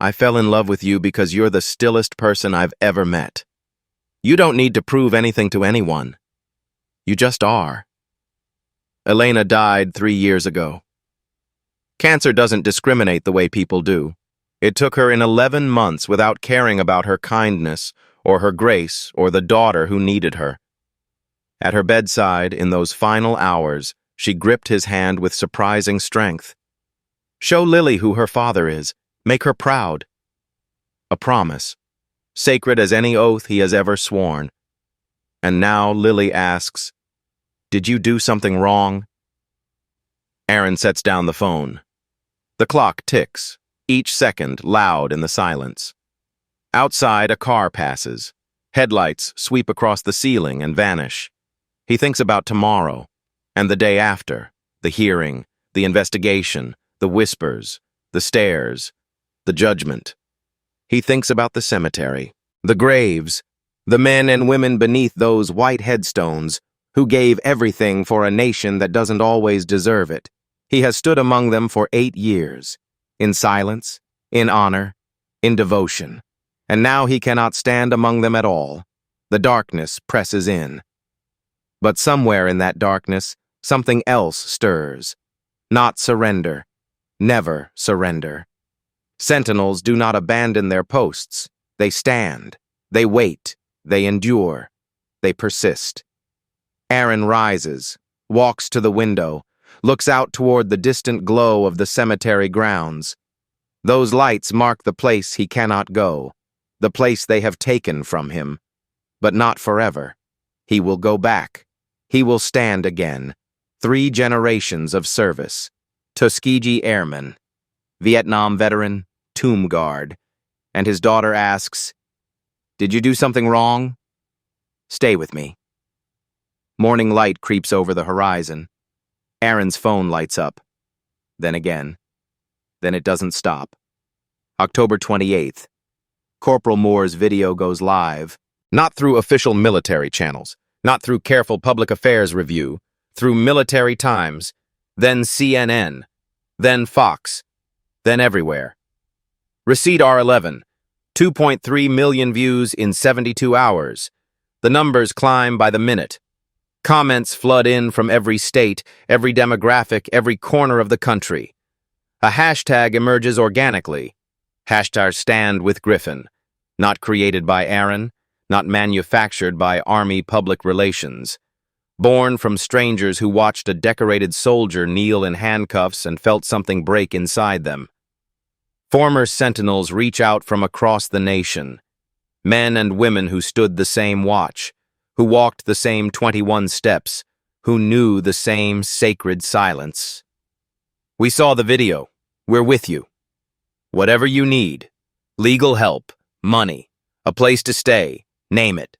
I fell in love with you because you're the stillest person I've ever met. You don't need to prove anything to anyone. You just are. Elena died 3 years ago. Cancer doesn't discriminate the way people do. It took her in 11 months without caring about her kindness or her grace or the daughter who needed her. At her bedside, in those final hours, she gripped his hand with surprising strength. Show Lily who her father is. Make her proud. A promise, sacred as any oath he has ever sworn. And now Lily asks, did you do something wrong? Aaron sets down the phone. The clock ticks, each second loud in the silence. Outside, a car passes. Headlights sweep across the ceiling and vanish. He thinks about tomorrow, and the day after, the hearing, the investigation, the whispers, the stares, the judgment. He thinks about the cemetery, the graves, the men and women beneath those white headstones who gave everything for a nation that doesn't always deserve it. He has stood among them for 8 years, in silence, in honor, in devotion, and now he cannot stand among them at all. The darkness presses in. But somewhere in that darkness, something else stirs. Not surrender. Never surrender. Sentinels do not abandon their posts. They stand. They wait. They endure. They persist. Aaron rises, walks to the window, looks out toward the distant glow of the cemetery grounds. Those lights mark the place he cannot go, the place they have taken from him. But not forever. He will go back. He will stand again. 3 generations of service. Tuskegee Airman, Vietnam veteran, tomb guard. And his daughter asks, did you do something wrong? Stay with me. Morning light creeps over the horizon. Aaron's phone lights up. Then again. Then it doesn't stop. October 28th. Corporal Moore's video goes live, not through official military channels, not through careful public affairs review, through Military Times, then CNN, then Fox, then everywhere. Receipt R11, 2.3 million views in 72 hours. The numbers climb by the minute. Comments flood in from every state, every demographic, every corner of the country. A hashtag emerges organically. Hashtag stand with Griffin. Not created by Aaron, not manufactured by Army Public Relations. Born from strangers who watched a decorated soldier kneel in handcuffs and felt something break inside them. Former sentinels reach out from across the nation. Men and women who stood the same watch, who walked the same 21 steps, who knew the same sacred silence. We saw the video. We're with you. Whatever you need, legal help, money, a place to stay, name it.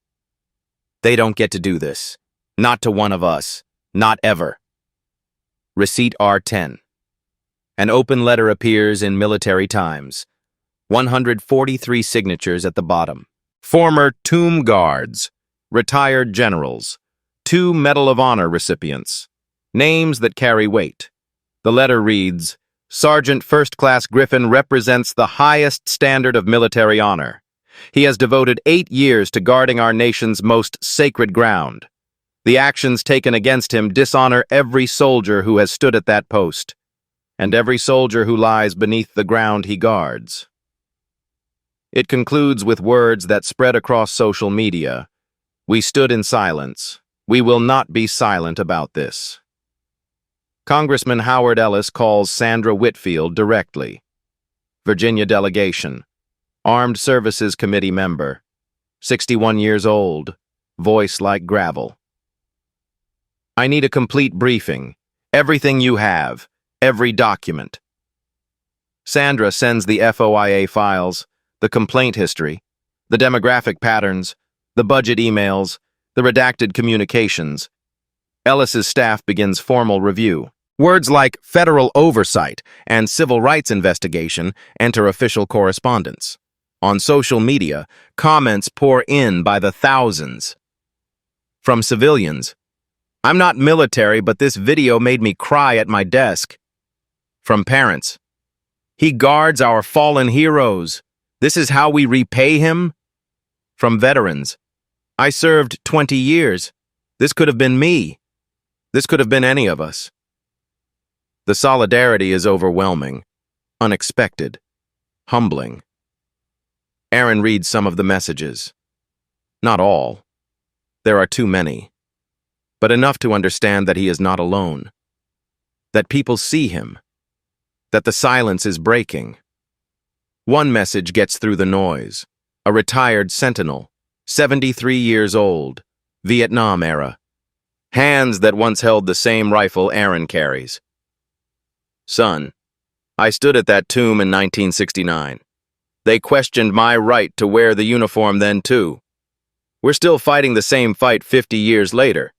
They don't get to do this. Not to one of us. Not ever. Receipt R10. An open letter appears in Military Times. 143 signatures at the bottom. Former tomb guards, retired generals, 2 Medal of Honor recipients. Names that carry weight. The letter reads, Sergeant First Class Griffin represents the highest standard of military honor. He has devoted 8 years to guarding our nation's most sacred ground. The actions taken against him dishonor every soldier who has stood at that post, and every soldier who lies beneath the ground he guards. It concludes with words that spread across social media. We stood in silence. We will not be silent about this. Congressman Howard Ellis calls Sandra Whitfield directly. Virginia delegation. Armed Services Committee member. 61 years old. Voice like gravel. I need a complete briefing. Everything you have. Every document. Sandra sends the FOIA files, the complaint history, the demographic patterns, the budget emails, the redacted communications. Ellis's staff begins formal review. Words like federal oversight and civil rights investigation enter official correspondence. On social media, comments pour in by the thousands. From civilians, I'm not military, but this video made me cry at my desk. From parents, he guards our fallen heroes. This is how we repay him. From veterans, I served 20 years. This could have been me. This could have been any of us. The solidarity is overwhelming, unexpected, humbling. Aaron reads some of the messages. Not all. There are too many. But enough to understand that he is not alone. That people see him. That the silence is breaking. One message gets through the noise. A retired sentinel, 73 years old, Vietnam era. Hands that once held the same rifle Aaron carries. Son, I stood at that tomb in 1969. They questioned my right to wear the uniform then too. We're still fighting the same fight 50 years later.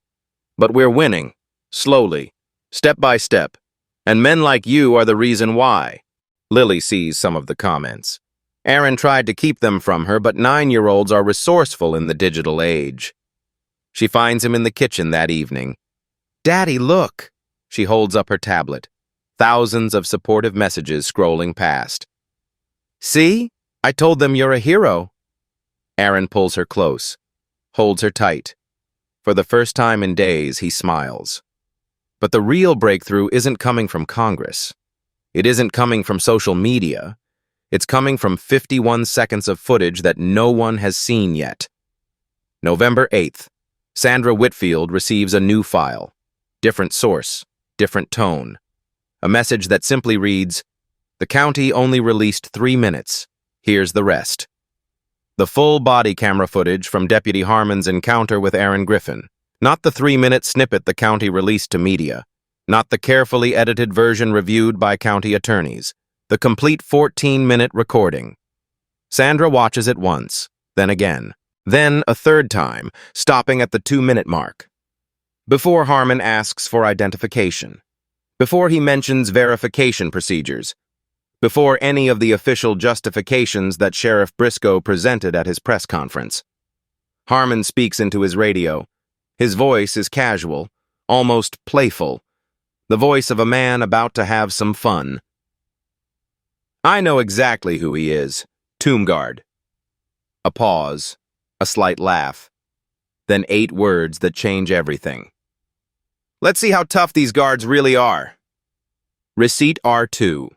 But we're winning, slowly, step by step, and men like you are the reason why. Lily sees some of the comments. Aaron tried to keep them from her, but 9-year-olds are resourceful in the digital age. She finds him in the kitchen that evening. Daddy, look! She holds up her tablet. Thousands of supportive messages scrolling past. See? I told them you're a hero. Aaron pulls her close, holds her tight. For the first time in days, he smiles. But the real breakthrough isn't coming from Congress. It isn't coming from social media. It's coming from 51 seconds of footage that no one has seen yet. November 8th, Sandra Whitfield receives a new file. Different source, different tone. A message that simply reads, "The county only released 3 minutes. Here's the rest." The full body camera footage from Deputy Harmon's encounter with Aaron Griffin. Not the 3-minute snippet the county released to media. Not the carefully edited version reviewed by county attorneys. The complete 14-minute recording. Sandra watches it once, then again, then a third time, stopping at the 2-minute mark. Before Harmon asks for identification. Before he mentions verification procedures. Before any of the official justifications that Sheriff Briscoe presented at his press conference. Harmon speaks into his radio. His voice is casual, almost playful. The voice of a man about to have some fun. I know exactly who he is. Tomb guard. A pause, a slight laugh. Then 8 words that change everything. Let's see how tough these guards really are. Receipt R2.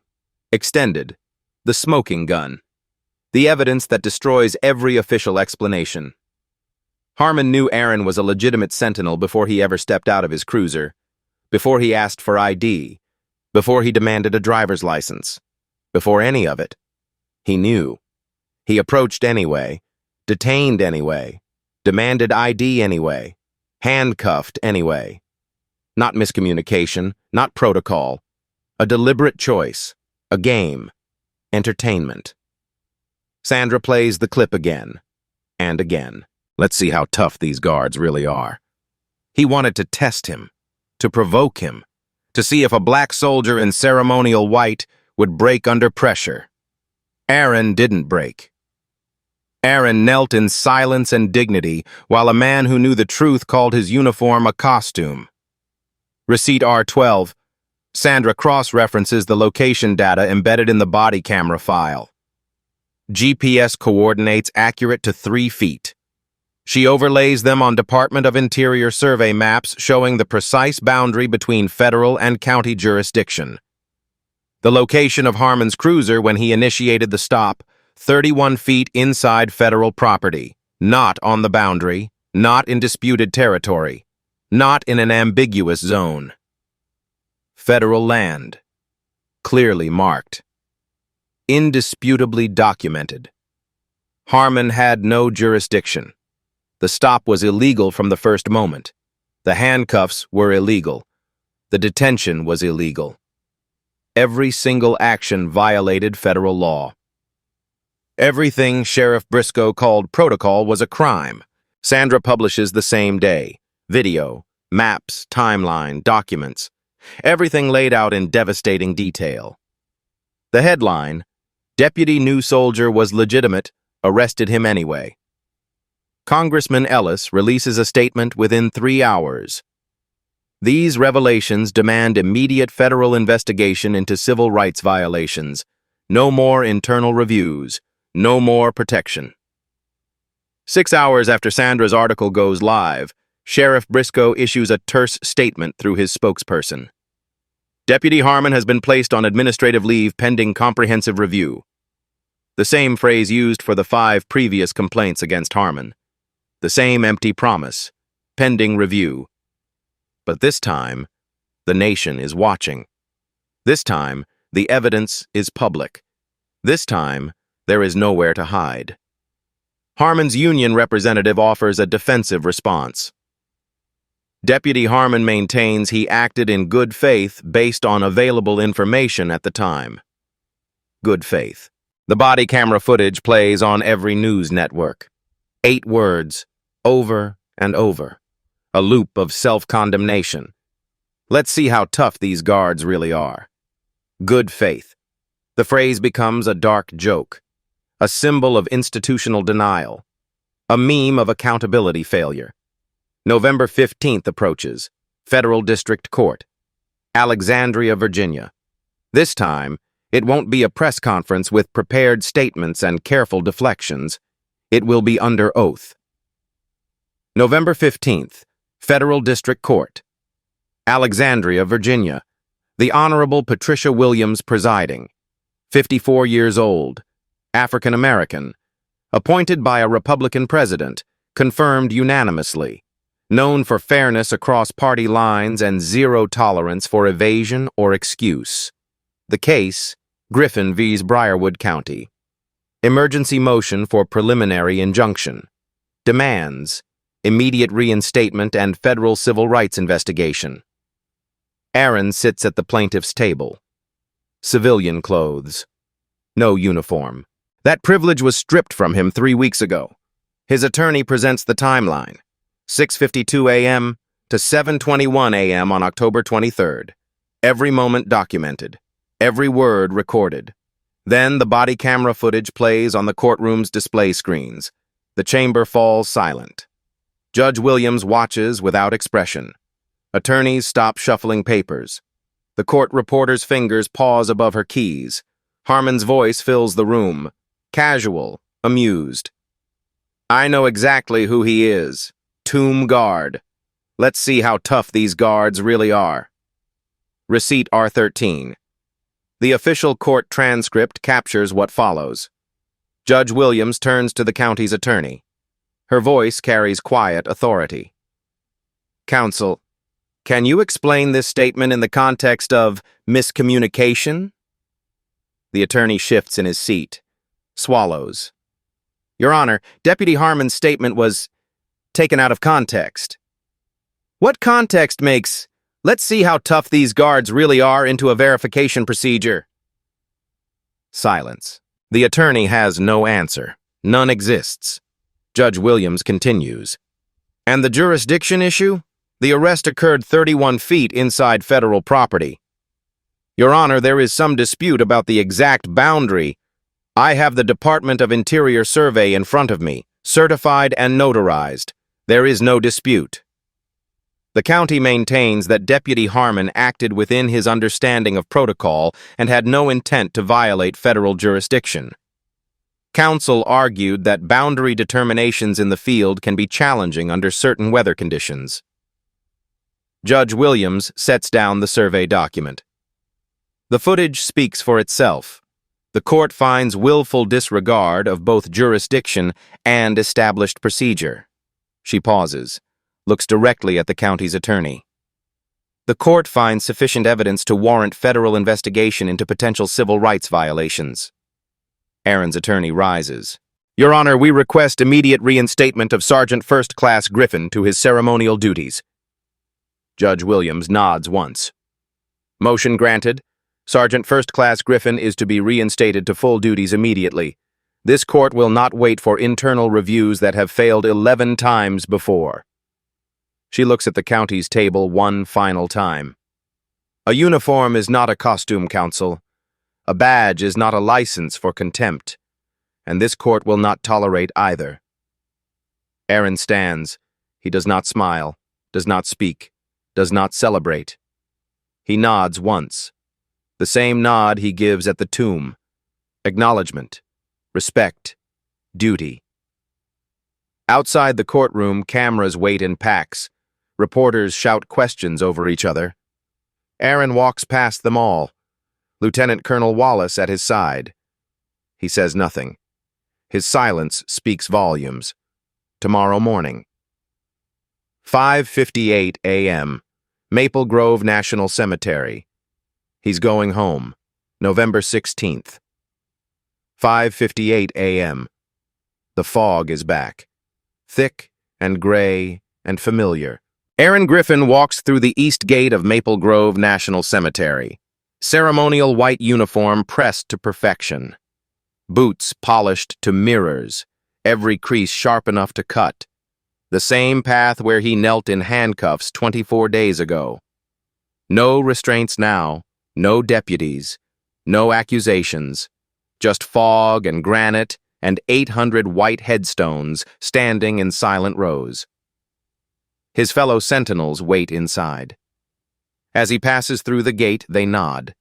Extended. The smoking gun. The evidence that destroys every official explanation. Harmon knew Aaron was a legitimate sentinel before he ever stepped out of his cruiser, before he asked for ID, before he demanded a driver's license, before any of it. He knew. He approached anyway, detained anyway, demanded ID anyway, handcuffed anyway. Not miscommunication, not protocol. A deliberate choice, a game, entertainment. Sandra plays the clip again, and again. Let's see how tough these guards really are. He wanted to test him, to provoke him, to see if a black soldier in ceremonial white would break under pressure. Aaron didn't break. Aaron knelt in silence and dignity while a man who knew the truth called his uniform a costume. Receipt R12. Sandra cross-references the location data embedded in the body camera file. GPS coordinates accurate to 3 feet. She overlays them on Department of Interior survey maps showing the precise boundary between federal and county jurisdiction. The location of Harmon's cruiser when he initiated the stop, 31 feet inside federal property, not on the boundary, not in disputed territory, not in an ambiguous zone. Federal land, clearly marked, indisputably documented. Harmon had no jurisdiction. The stop was illegal from the first moment. The handcuffs were illegal. The detention was illegal. Every single action violated federal law. Everything Sheriff Briscoe called protocol was a crime. Sandra publishes the same day. Video, maps, timeline, documents. Everything laid out in devastating detail. The headline, Deputy New Soldier was legitimate, arrested him anyway. Congressman Ellis releases a statement within 3 hours. These revelations demand immediate federal investigation into civil rights violations. No more internal reviews. No more protection. 6 hours after Sandra's article goes live, Sheriff Briscoe issues a terse statement through his spokesperson. Deputy Harmon has been placed on administrative leave pending comprehensive review. The same phrase used for the 5 previous complaints against Harmon. The same empty promise, pending review. But this time, the nation is watching. This time, the evidence is public. This time, there is nowhere to hide. Harmon's union representative offers a defensive response. Deputy Harmon maintains he acted in good faith based on available information at the time. Good faith. The body camera footage plays on every news network. 8 words, over and over. A loop of self-condemnation. Let's see how tough these guards really are. Good faith. The phrase becomes a dark joke, a symbol of institutional denial, a meme of accountability failure. November 15th approaches. Federal District Court. Alexandria, Virginia. This time, it won't be a press conference with prepared statements and careful deflections. It will be under oath. November 15th. Federal District Court. Alexandria, Virginia. The Honorable Patricia Williams presiding. 54 years old. African American. Appointed by a Republican president. Confirmed unanimously. Known for fairness across party lines and zero tolerance for evasion or excuse. The case, Griffin v. Briarwood County. Emergency motion for preliminary injunction. Demands, immediate reinstatement and federal civil rights investigation. Aaron sits at the plaintiff's table. Civilian clothes. No uniform. That privilege was stripped from him 3 weeks ago. His attorney presents the timeline. 6:52 a.m. to 7:21 a.m. on October 23rd. Every moment documented. Every word recorded. Then the body camera footage plays on the courtroom's display screens. The chamber falls silent. Judge Williams watches without expression. Attorneys stop shuffling papers. The court reporter's fingers pause above her keys. Harmon's voice fills the room. Casual, amused. I know exactly who he is. Tomb Guard. Let's see how tough these guards really are. Receipt R13. The official court transcript captures what follows. Judge Williams turns to the county's attorney. Her voice carries quiet authority. Counsel, can you explain this statement in the context of miscommunication? The attorney shifts in his seat, swallows. Your Honor, Deputy Harmon's statement was taken out of context. What context makes, let's see how tough these guards really are into a verification procedure? Silence. The attorney has no answer. None exists. Judge Williams continues. And the jurisdiction issue? The arrest occurred 31 feet inside federal property. Your Honor, there is some dispute about the exact boundary. I have the Department of Interior survey in front of me, certified and notarized. There is no dispute. The county maintains that Deputy Harmon acted within his understanding of protocol and had no intent to violate federal jurisdiction. Counsel argued that boundary determinations in the field can be challenging under certain weather conditions. Judge Williams sets down the survey document. The footage speaks for itself. The court finds willful disregard of both jurisdiction and established procedure. She pauses, looks directly at the county's attorney. The court finds sufficient evidence to warrant federal investigation into potential civil rights violations. Aaron's attorney rises. Your Honor, we request immediate reinstatement of Sergeant First Class Griffin to his ceremonial duties. Judge Williams nods once. Motion granted. Sergeant First Class Griffin is to be reinstated to full duties immediately. This court will not wait for internal reviews that have failed 11 times before. She looks at the county's table one final time. A uniform is not a costume, counsel. A badge is not a license for contempt. And this court will not tolerate either. Aaron stands. He does not smile, does not speak, does not celebrate. He nods once. The same nod he gives at the tomb. Acknowledgement, respect, duty. Outside the courtroom, cameras wait in packs. Reporters shout questions over each other. Aaron walks past them all. Lieutenant Colonel Wallace at his side. He says nothing. His silence speaks volumes. Tomorrow morning. 5:58 a.m. Maple Grove National Cemetery. He's going home. November 16th. 5:58 a.m. The fog is back. Thick and gray and familiar. Aaron Griffin walks through the east gate of Maple Grove National Cemetery. Ceremonial white uniform pressed to perfection. Boots polished to mirrors, every crease sharp enough to cut. The same path where he knelt in handcuffs 24 days ago. No restraints now, no deputies, no accusations, just fog and granite and 800 white headstones standing in silent rows. His fellow sentinels wait inside. As he passes through the gate, they nod.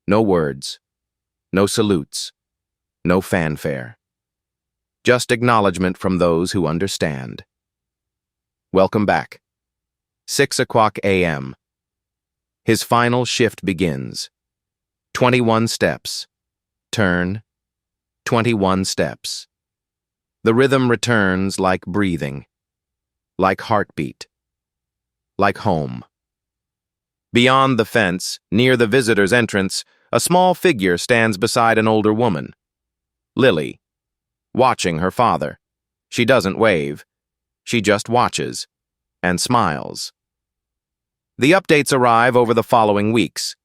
No words, no salutes, no fanfare. Just acknowledgement from those who understand. Welcome back. 6 o'clock a.m. His final shift begins. 21 steps. Turn. 21 steps. The rhythm returns like breathing, like heartbeat, like home. Beyond the fence, near the visitor's entrance, a small figure stands beside an older woman. Lily, watching her father. She doesn't wave. She just watches and smiles. The updates arrive over the following weeks.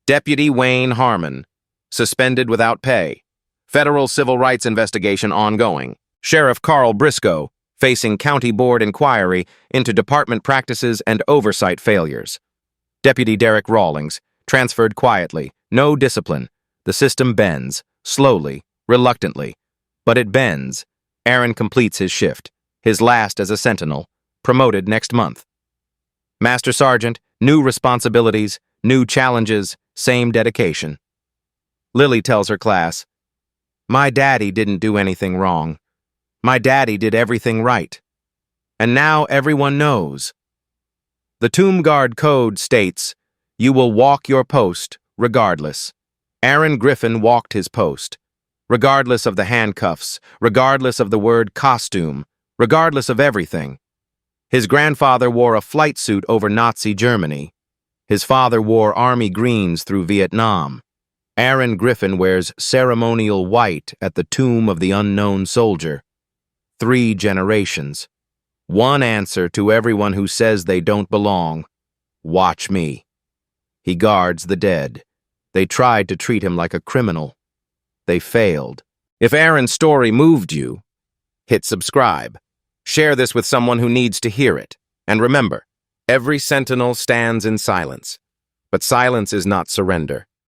Deputy Wayne Harmon, suspended without pay. Federal civil rights investigation ongoing. Sheriff Carl Briscoe, facing county board inquiry into department practices and oversight failures. Deputy Derek Rawlings, transferred quietly, no discipline. The system bends, slowly, reluctantly. But it bends. Aaron completes his shift, his last as a sentinel, promoted next month. Master Sergeant, new responsibilities, new challenges, same dedication. Lily tells her class, "My daddy didn't do anything wrong. My daddy did everything right. And now everyone knows." The Tomb Guard Code states, "You will walk your post, regardless." Aaron Griffin walked his post. regardless of the handcuffs, regardless of the word costume, regardless of everything. His grandfather wore a flight suit over Nazi Germany. His father wore army greens through Vietnam. Aaron Griffin wears ceremonial white at the tomb of the unknown soldier. 3 generations. One answer to everyone who says they don't belong. Watch me. He guards the dead. They tried to treat him like a criminal. They failed. If Aaron's story moved you, hit subscribe. Share this with someone who needs to hear it. And remember, every sentinel stands in silence. But silence is not surrender.